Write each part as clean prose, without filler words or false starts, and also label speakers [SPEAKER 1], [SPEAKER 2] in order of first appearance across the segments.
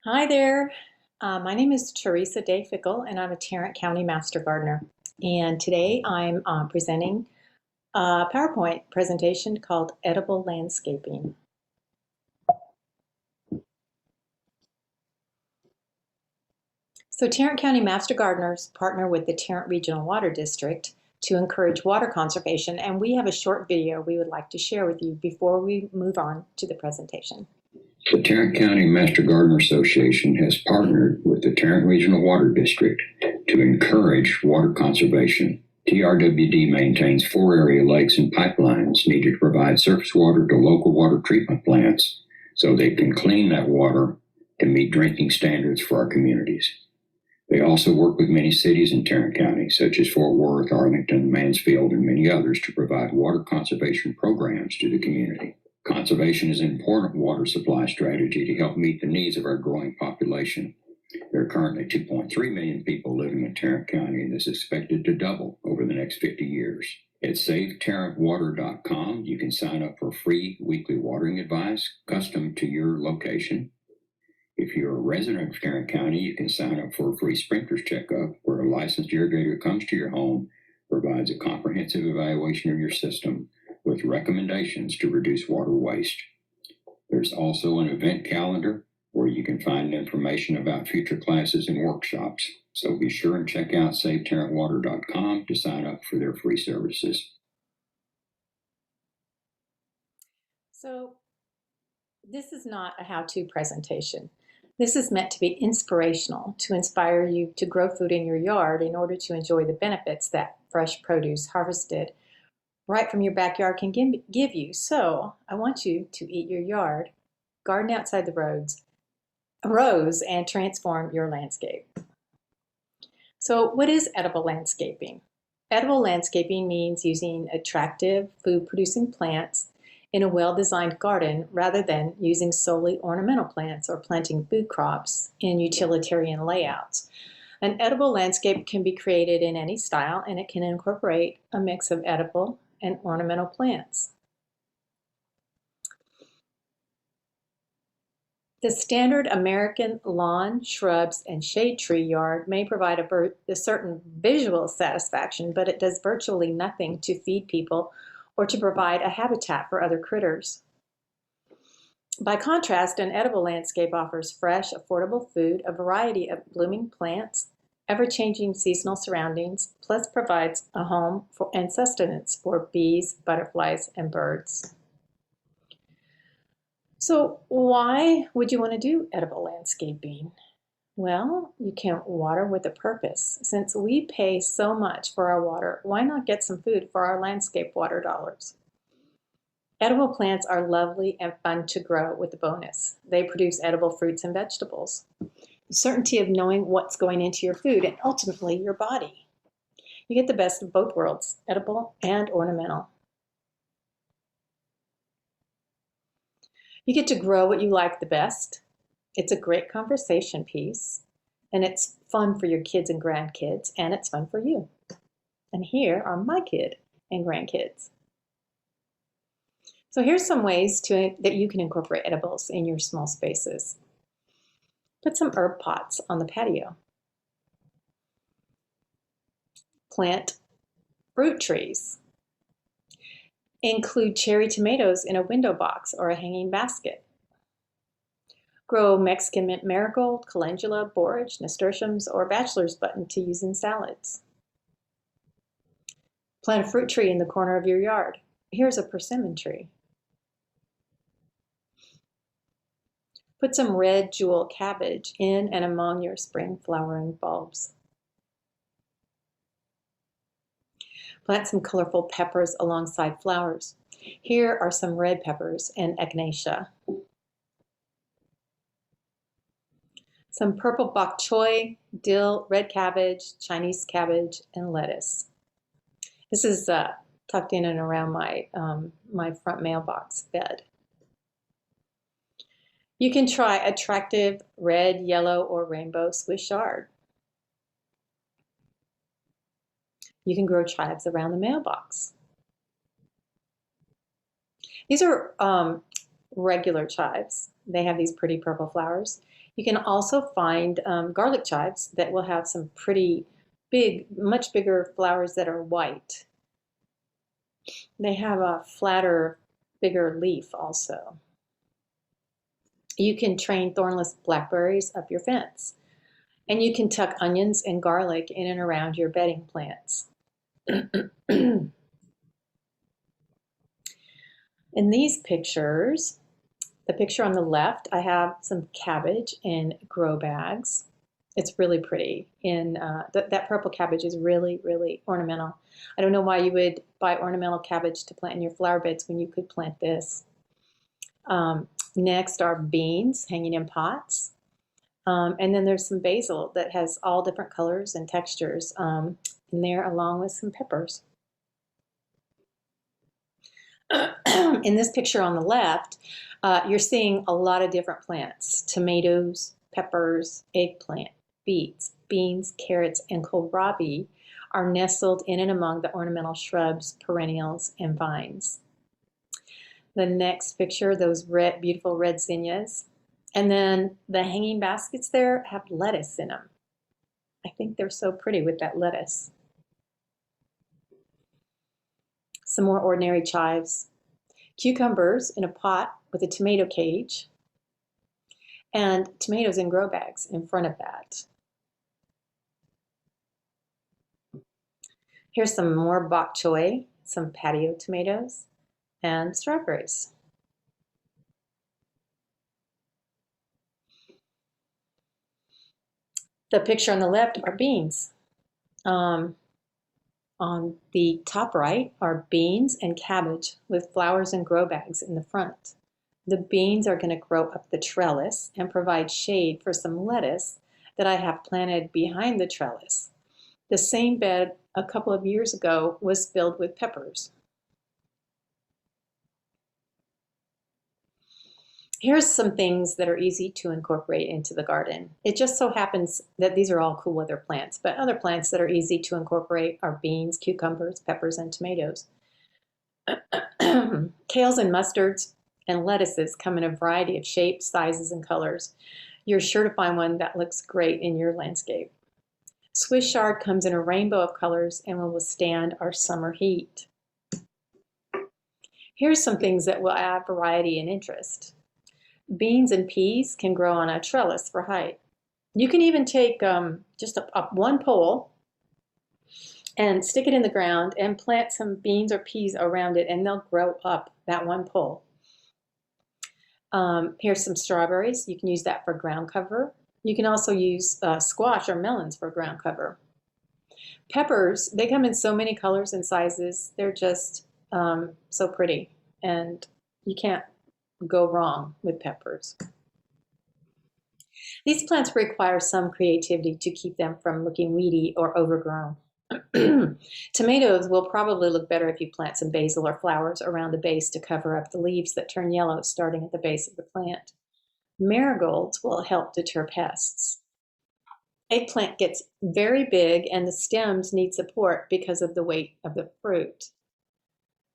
[SPEAKER 1] Hi there. My name is Teresa Day-Fickel, and I'm a Tarrant County Master Gardener. And today I'm presenting a PowerPoint presentation called Edible Landscaping. So Tarrant County Master Gardeners partner with the Tarrant Regional Water District to encourage water conservation, and we have a short video we would like to share with you before we move on to the presentation.
[SPEAKER 2] The Tarrant County Master Gardener Association has partnered with the Tarrant Regional Water District to encourage water conservation. TRWD maintains 4 area lakes and pipelines needed to provide surface water to local water treatment plants so they can clean that water to meet drinking standards for our communities. They also work with many cities in Tarrant County, such as Fort Worth, Arlington, Mansfield, and many others to provide water conservation programs to the community. Conservation is an important water supply strategy to help meet the needs of our growing population. There are currently 2.3 million people living in Tarrant County, and this is expected to double over the next 50 years. At SaveTarrantWater.com, you can sign up for free weekly watering advice custom to your location. If you're a resident of Tarrant County, you can sign up for a free sprinkler's checkup where a licensed irrigator comes to your home, provides a comprehensive evaluation of your system, with recommendations to reduce water waste. There's also an event calendar where you can find information about future classes and workshops. So be sure and check out SaveTarrantWater.com to sign up for their free services.
[SPEAKER 1] So this is not a how-to presentation. This is meant to be inspirational, to inspire you to grow food in your yard in order to enjoy the benefits that fresh produce harvested right from your backyard can give you. So I want you to eat your yard, garden outside the rows, and transform your landscape. So what is edible landscaping? Edible landscaping means using attractive food-producing plants in a well-designed garden rather than using solely ornamental plants or planting food crops in utilitarian layouts. An edible landscape can be created in any style, and it can incorporate a mix of edible and ornamental plants. The standard American lawn, shrubs, and shade tree yard may provide a certain visual satisfaction, but it does virtually nothing to feed people or to provide a habitat for other critters. By contrast, an edible landscape offers fresh, affordable food, a variety of blooming plants, ever-changing seasonal surroundings, plus provides a home and sustenance for bees, butterflies, and birds. So why would you want to do edible landscaping? Well, you can water with a purpose. Since we pay so much for our water, why not get some food for our landscape water dollars? Edible plants are lovely and fun to grow with a bonus. They produce edible fruits and vegetables. The certainty of knowing what's going into your food and ultimately your body. You get the best of both worlds, edible and ornamental. You get to grow what you like the best. It's a great conversation piece, and it's fun for your kids and grandkids, and it's fun for you. And here are my kid and grandkids. So here's some ways that you can incorporate edibles in your small spaces. Put some herb pots on the patio. Plant fruit trees. Include cherry tomatoes in a window box or a hanging basket. Grow Mexican mint marigold, calendula, borage, nasturtiums, or bachelor's button to use in salads. Plant a fruit tree in the corner of your yard. Here's a persimmon tree. Put some red jewel cabbage in and among your spring flowering bulbs. Plant some colorful peppers alongside flowers. Here are some red peppers and echinacea. Some purple bok choy, dill, red cabbage, Chinese cabbage, and lettuce. This is tucked in and around my front mailbox bed. You can try attractive red, yellow, or rainbow Swiss chard. You can grow chives around the mailbox. These are regular chives. They have these pretty purple flowers. You can also find garlic chives that will have some pretty big, much bigger flowers that are white. They have a flatter, bigger leaf also. You can train thornless blackberries up your fence. And you can tuck onions and garlic in and around your bedding plants. In these pictures, the picture on the left, I have some cabbage in grow bags. It's really pretty. That purple cabbage is really, really ornamental. I don't know why you would buy ornamental cabbage to plant in your flower beds when you could plant this. Next are beans hanging in pots. And then there's some basil that has all different colors and textures in there, along with some peppers. In this picture on the left, you're seeing a lot of different plants: tomatoes, peppers, eggplant, beets, beans, carrots, and kohlrabi are nestled in and among the ornamental shrubs, perennials, and vines. The next picture, those beautiful red zinnias. And then the hanging baskets there have lettuce in them. I think they're so pretty with that lettuce. Some more ordinary chives. Cucumbers in a pot with a tomato cage, and tomatoes in grow bags in front of that. Here's some more bok choy, some patio tomatoes, and strawberries. The picture on the left are beans. On the top right are beans and cabbage with flowers and grow bags in the front. The beans are going to grow up the trellis and provide shade for some lettuce that I have planted behind the trellis. The same bed a couple of years ago was filled with peppers. Here's some things that are easy to incorporate into the garden. It just so happens that these are all cool weather plants, but other plants that are easy to incorporate are beans, cucumbers, peppers, and tomatoes. Kales and mustards and lettuces come in a variety of shapes, sizes, and colors. You're sure to find one that looks great in your landscape. Swiss chard comes in a rainbow of colors and will withstand our summer heat. Here's some things that will add variety and interest. Beans and peas can grow on a trellis for height. You can even take just one pole and stick it in the ground and plant some beans or peas around it, and they'll grow up that one pole. Here's some strawberries. You can use that for ground cover. You can also use squash or melons for ground cover. Peppers, they come in so many colors and sizes. They're just so pretty, and you can't go wrong with peppers. These plants require some creativity to keep them from looking weedy or overgrown. Tomatoes will probably look better if you plant some basil or flowers around the base to cover up the leaves that turn yellow starting at the base of the plant. Marigolds will help deter pests. Eggplant gets very big and the stems need support because of the weight of the fruit.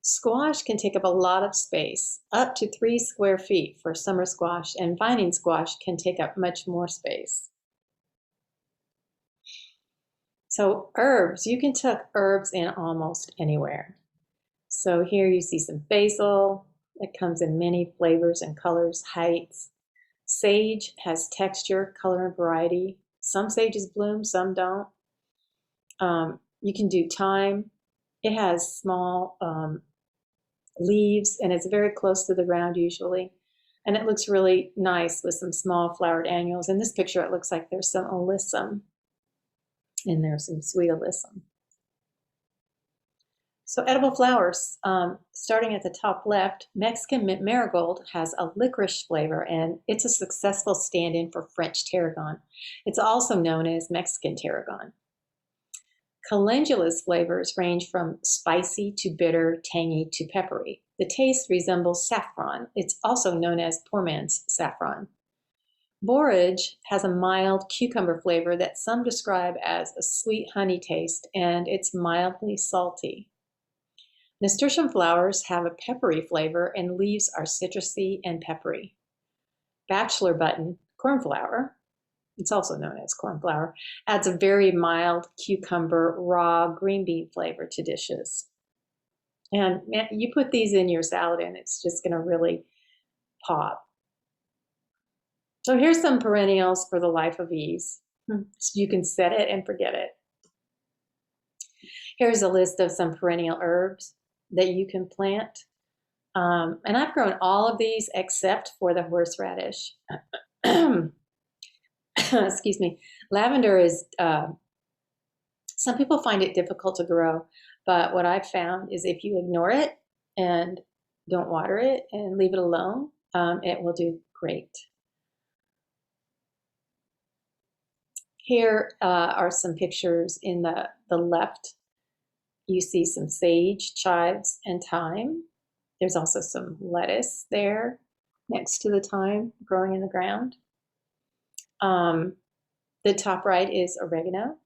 [SPEAKER 1] Squash can take up a lot of space, up to 3 square feet for summer squash, and vining squash can take up much more space. So herbs, you can tuck herbs in almost anywhere. So here you see some basil. It comes in many flavors and colors, heights. Sage has texture, color, and variety. Some sages bloom, some don't. You can do thyme. It has small leaves, and it's very close to the ground usually. And it looks really nice with some small flowered annuals. In this picture, it looks like there's some alyssum in there, some sweet alyssum. So edible flowers, starting at the top left, Mexican mint marigold has a licorice flavor, and it's a successful stand-in for French tarragon. It's also known as Mexican tarragon. Calendula's flavors range from spicy to bitter, tangy to peppery. The taste resembles saffron. It's also known as poor man's saffron. Borage has a mild cucumber flavor that some describe as a sweet honey taste, and it's mildly salty. Nasturtium flowers have a peppery flavor, and leaves are citrusy and peppery. Bachelor button, cornflower, it's also known as cornflower, adds a very mild cucumber, raw green bean flavor to dishes. And man, you put these in your salad and it's just going to really pop. So here's some perennials for the life of ease. So you can set it and forget it. Here's a list of some perennial herbs that you can plant. And I've grown all of these except for the horseradish. Excuse me. Lavender is, some people find it difficult to grow, but what I've found is if you ignore it and don't water it and leave it alone, it will do great. Here are some pictures in the left. You see some sage, chives, and thyme. There's also some lettuce there next to the thyme growing in the ground. The top right is oregano,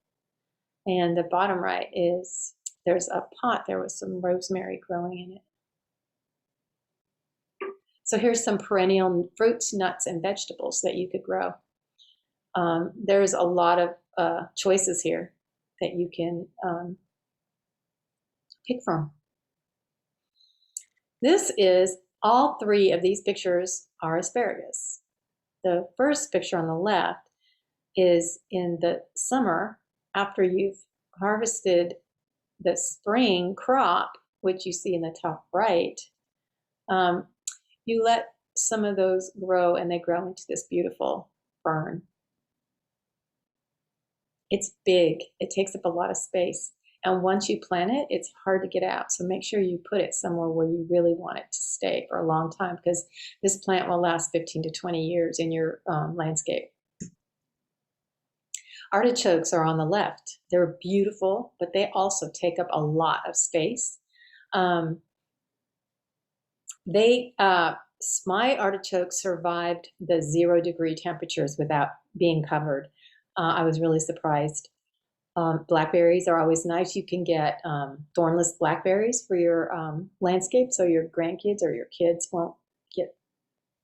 [SPEAKER 1] and the bottom right is, there's a pot there with some rosemary growing in it. So here's some perennial fruits, nuts, and vegetables that you could grow. There's a lot of choices here that you can pick from. This is, all three of these pictures are asparagus. The first picture on the left is in the summer after you've harvested the spring crop, which you see in the top right. You let some of those grow and they grow into this beautiful fern. It's big, it takes up a lot of space. And once you plant it, it's hard to get out. So make sure you put it somewhere where you really want it to stay for a long time, because this plant will last 15 to 20 years in your landscape. Artichokes are on the left. They're beautiful, but they also take up a lot of space. My artichokes survived the 0-degree temperatures without being covered. I was really surprised. Blackberries are always nice. You can get thornless blackberries for your landscape, so your grandkids or your kids won't get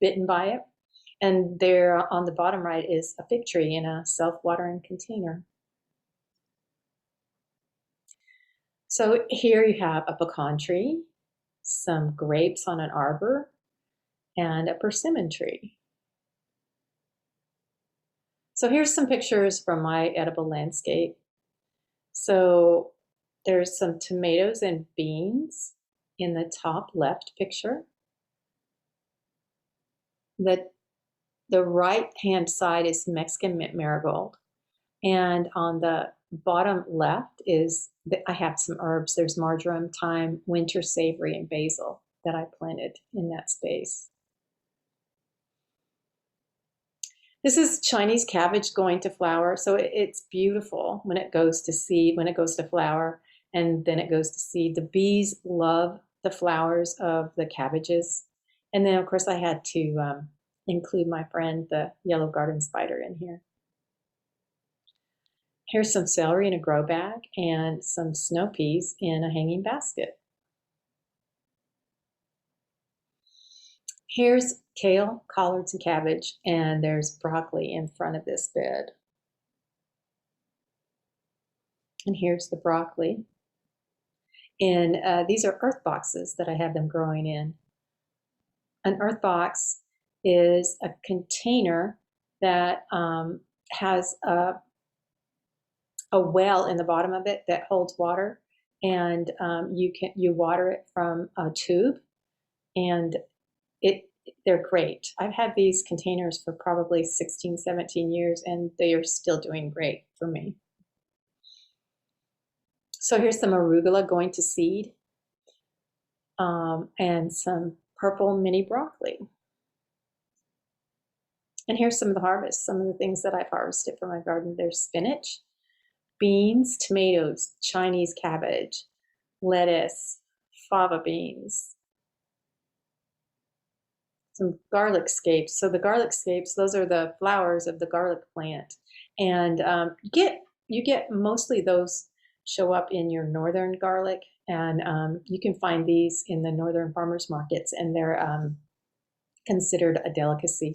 [SPEAKER 1] bitten by it. And there on the bottom right is a fig tree in a self-watering container. So here you have a pecan tree, some grapes on an arbor, and a persimmon tree. So here's some pictures from my edible landscape. So there's some tomatoes and beans in the top left picture. The right-hand side is Mexican mint marigold. And on the bottom left is, I have some herbs. There's marjoram, thyme, winter savory, and basil that I planted in that space. This is Chinese cabbage going to flower. So it's beautiful when it goes to seed, when it goes to flower, and then it goes to seed. The bees love the flowers of the cabbages. And then, of course, I had to include my friend, the yellow garden spider, in here. Here's some celery in a grow bag and some snow peas in a hanging basket. Here's kale, collards, and cabbage, and there's broccoli in front of this bed. And here's the broccoli. And these are earth boxes that I have them growing in. An earth box is a container that has a well in the bottom of it that holds water, and you water it from a tube, and they're great. I've had these containers for probably 16, 17 years, and they are still doing great for me. So here's some arugula going to seed, and some purple mini broccoli. And here's some of the harvest, some of the things that I've harvested from my garden. There's spinach, beans, tomatoes, Chinese cabbage, lettuce, fava beans, some garlic scapes. So the garlic scapes, those are the flowers of the garlic plant. And you get mostly those show up in your northern garlic, and you can find these in the northern farmers markets, and they're considered a delicacy.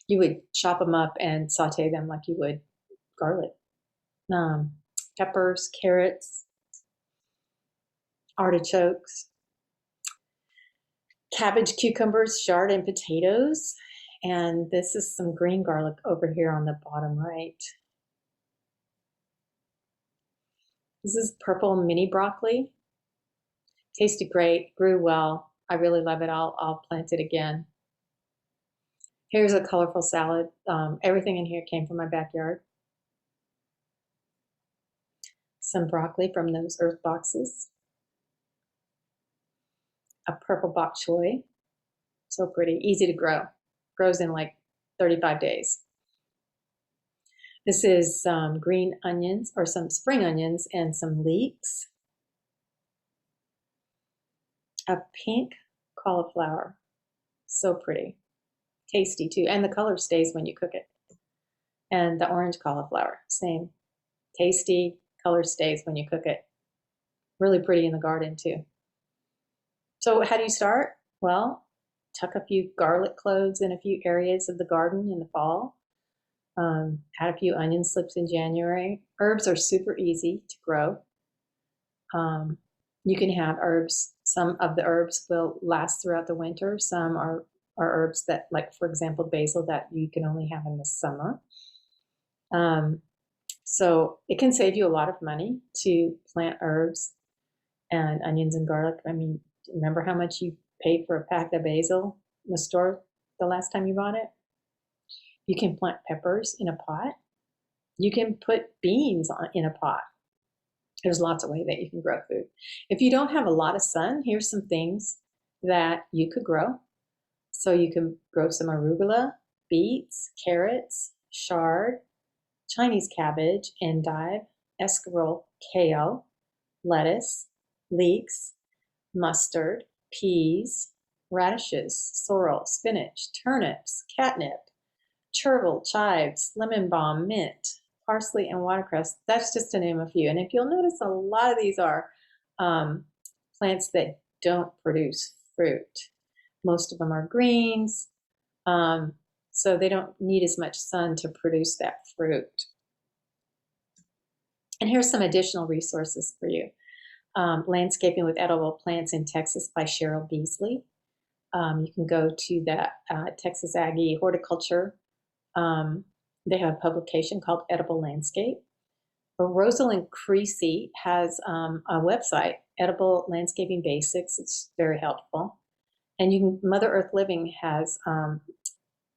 [SPEAKER 1] You would chop them up and saute them like you would garlic. Peppers, carrots, artichokes, cabbage, cucumbers, chard, and potatoes. And this is some green garlic over here on the bottom right. This is purple mini broccoli. Tasted great, grew well. I really love it. I'll plant it again. Here's a colorful salad. Everything in here came from my backyard. Some broccoli from those earth boxes. A purple bok choy. So pretty, easy to grow. Grows in like 35 days. This is some green onions, or some spring onions, and some leeks. A pink cauliflower. So pretty. Tasty too. And the color stays when you cook it. And the orange cauliflower, same. Tasty, color stays when you cook it. Really pretty in the garden too. So how do you start? Well, tuck a few garlic cloves in a few areas of the garden in the fall. Add a few onion slips in January. Herbs are super easy to grow. You can have herbs. Some of the herbs will last throughout the winter. Some are herbs that, like for example, basil, that you can only have in the summer. So it can save you a lot of money to plant herbs and onions and garlic. I mean, remember how much you paid for a pack of basil in the store the last time you bought it? You can plant peppers in a pot. You can put beans in a pot. There's lots of ways that you can grow food. If you don't have a lot of sun, here's some things that you could grow. So you can grow some arugula, beets, carrots, chard, Chinese cabbage, endive, escarole, kale, lettuce, leeks, mustard, peas, radishes, sorrel, spinach, turnips, catnip, chervil, chives, lemon balm, mint, parsley, and watercress. That's just to name a few. And if you'll notice, a lot of these are plants that don't produce fruit. Most of them are greens, so they don't need as much sun to produce that fruit. And here's some additional resources for you. Landscaping with Edible Plants in Texas by Cheryl Beasley. You can go to the Texas Aggie Horticulture. They have a publication called Edible Landscape. Rosalind Creasy has a website, Edible Landscaping Basics. It's very helpful. And Mother Earth Living has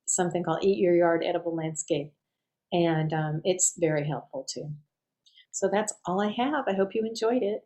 [SPEAKER 1] something called Eat Your Yard Edible Landscape. And it's very helpful too. So that's all I have. I hope you enjoyed it.